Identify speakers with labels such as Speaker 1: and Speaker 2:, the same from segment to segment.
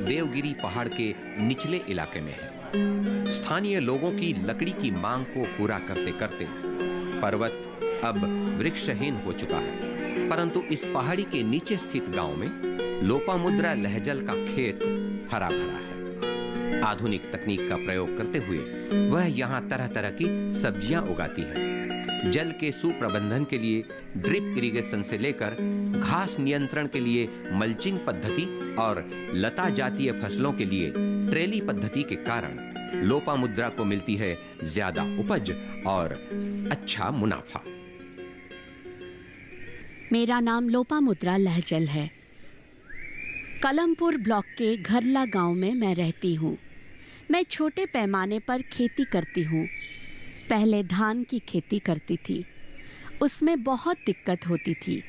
Speaker 1: देवगिरी पहाड़ के निचले इलाके में है। स्थानीय लोगों की लकड़ी की मांग को पूरा करते करते पर्वत अब वृक्षहीन हो चुका है, परंतु इस पहाड़ी के नीचे स्थित गांव में लोपामुद्रा लहजल का खेत हरा भरा है। आधुनिक तकनीक का प्रयोग करते हुए वह यहाँ तरह तरह की सब्जियां उगाती है। जल के सुप्रबंधन के लिए ड्रिप इरिगेशन से लेकर घास नियंत्रण के लिए मल्चिंग पद्धति और लता जातीय फसलों के लिए ट्रेली पद्धति के कारण लोपामुद्रा को मिलती है ज्यादा उपज और अच्छा मुनाफा।
Speaker 2: मेरा नाम लोपामुद्रा लहजल है। कलमपुर ब्लॉक के घरला गांव में मैं रहती हूँ। मैं छोटे पैमाने पर खेती करती हूँ। पहले धान की खेती करती थी, उसमें बहुत दिक्कत होती थी।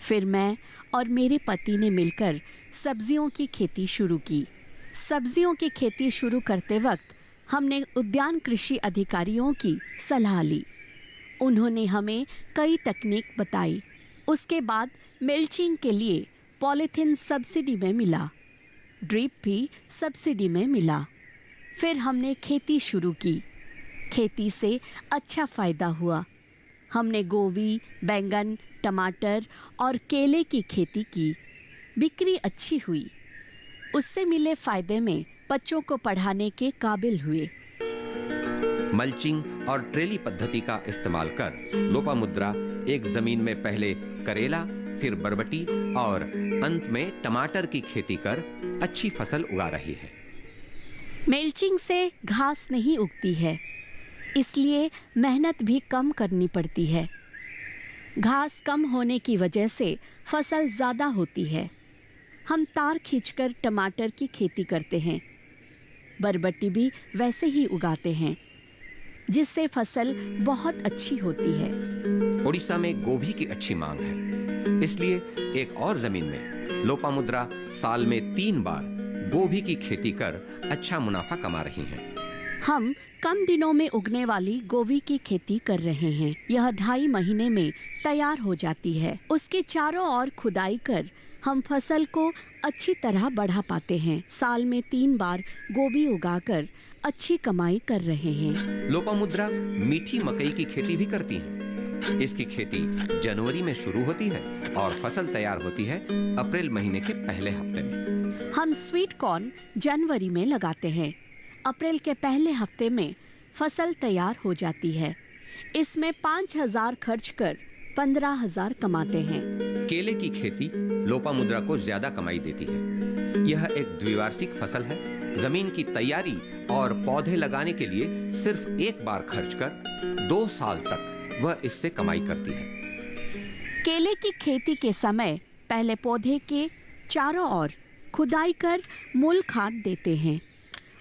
Speaker 2: फिर मैं और मेरे पति ने मिलकर सब्जियों की खेती शुरू की। सब्जियों की खेती शुरू करते वक्त हमने उद्यान कृषि अधिकारियों की सलाह ली। उन्होंने हमें कई तकनीक बताई। उसके बाद मल्चिंग के लिए पॉलीथीन सब्सिडी में मिला, ड्रिप भी सब्सिडी में मिला। फिर हमने खेती शुरू की। खेती से अच्छा फ़ायदा हुआ। हमने गोभी, बैंगन, टमाटर और केले की खेती की। बिक्री अच्छी हुई। उससे मिले फ़ायदे में बच्चों को पढ़ाने के काबिल हुए।
Speaker 1: मल्चिंग और ट्रेली पद्धति का इस्तेमाल कर लोपामुद्रा एक जमीन में पहले करेला, फिर बरबटी और अंत में टमाटर की खेती कर अच्छी फसल उगा रही है।
Speaker 2: मल्चिंग से घास नहीं उगती है, इसलिए मेहनत भी कम करनी पड़ती है। घास कम होने की वजह से फसल ज़्यादा होती है। हम तार खींचकर टमाटर की खेती करते हैं। बरबटी भी वैसे ही उगाते हैं, जिससे फसल बहुत अच्छी होती है।
Speaker 1: उड़ीसा में गोभी की अच्छी मांग है, इसलिए एक और जमीन में लोपामुद्रा साल में 3 बार गोभी की खेती कर अच्छा मुनाफा कमा रही हैं।
Speaker 2: हम कम दिनों में उगने वाली गोभी की खेती कर रहे हैं। यह 2.5 महीने में तैयार हो जाती है। उसके चारों ओर खुदाई कर हम फसल को अच्छी तरह बढ़ा पाते हैं। साल में 3 बार गोभी उगाकर अच्छी कमाई कर रहे हैं।
Speaker 1: लोपामुद्रा मीठी मकई की खेती भी करती हैं। इसकी खेती जनवरी में शुरू होती है और फसल तैयार होती है अप्रैल महीने के पहले हफ्ते में।
Speaker 2: हम स्वीट कॉर्न जनवरी में लगाते हैं। अप्रैल के पहले हफ्ते में फसल तैयार हो जाती है। इसमें 5,000 खर्च कर 15,000 कमाते हैं।
Speaker 1: केले की खेती लोपामुद्रा को ज्यादा कमाई देती है। यह एक द्विवार्षिक फसल है। जमीन की तैयारी और पौधे लगाने के लिए सिर्फ एक बार खर्च कर 2 साल तक वह इससे कमाई करती है।
Speaker 2: केले की खेती के समय पहले पौधे के चारों ओर खुदाई कर मूल खाद देते हैं।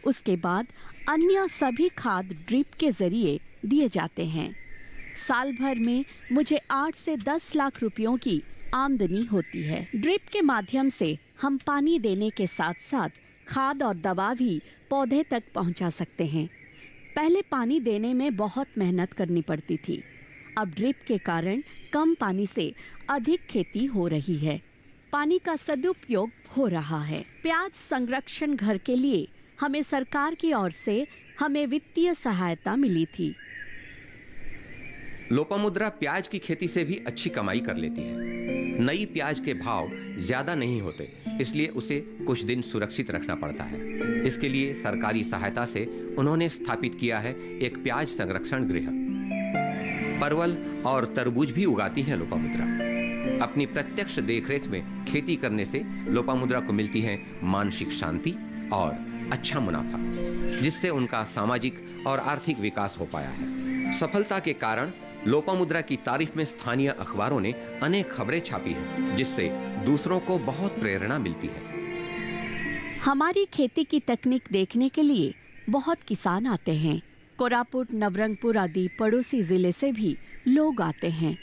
Speaker 2: उसके बाद अन्य सभी खाद ड्रिप के जरिए दिए जाते हैं। साल भर में मुझे 8 से 10 लाख रुपयों की आमदनी होती है। ड्रिप के माध्यम से हम पानी देने के साथ साथ खाद और दवा भी पौधे तक पहुंचा सकते हैं। पहले पानी देने में बहुत मेहनत करनी पड़ती थी। अब ड्रिप के कारण कम पानी से अधिक खेती हो रही है। पानी का सदुपयोग हो रहा है। प्याज संरक्षण घर के लिए हमें सरकार की ओर से हमें वित्तीय सहायता मिली थी।
Speaker 1: लोपामुद्रा प्याज की खेती से भी अच्छी कमाई कर लेती है। नई प्याज के भाव ज्यादा नहीं होते, इसलिए उसे कुछ दिन सुरक्षित रखना पड़ता है। इसके लिए सरकारी सहायता से उन्होंने स्थापित किया है एक प्याज संरक्षण गृह। परवल और तरबूज भी उगाती है लोपामुद्रा। अपनी प्रत्यक्ष देखरेख में खेती करने से लोपामुद्रा को मिलती है मानसिक शांति और अच्छा मुनाफा, जिससे उनका सामाजिक और आर्थिक विकास हो पाया है। सफलता के कारण लोपामुद्रा की तारीफ में स्थानीय अखबारों ने अनेक खबरें छापी हैं, जिससे दूसरों को बहुत प्रेरणा मिलती है।
Speaker 2: हमारी खेती की तकनीक देखने के लिए बहुत किसान आते हैं। कोरापुट, नवरंगपुर आदि पड़ोसी जिले से भी लोग आते हैं।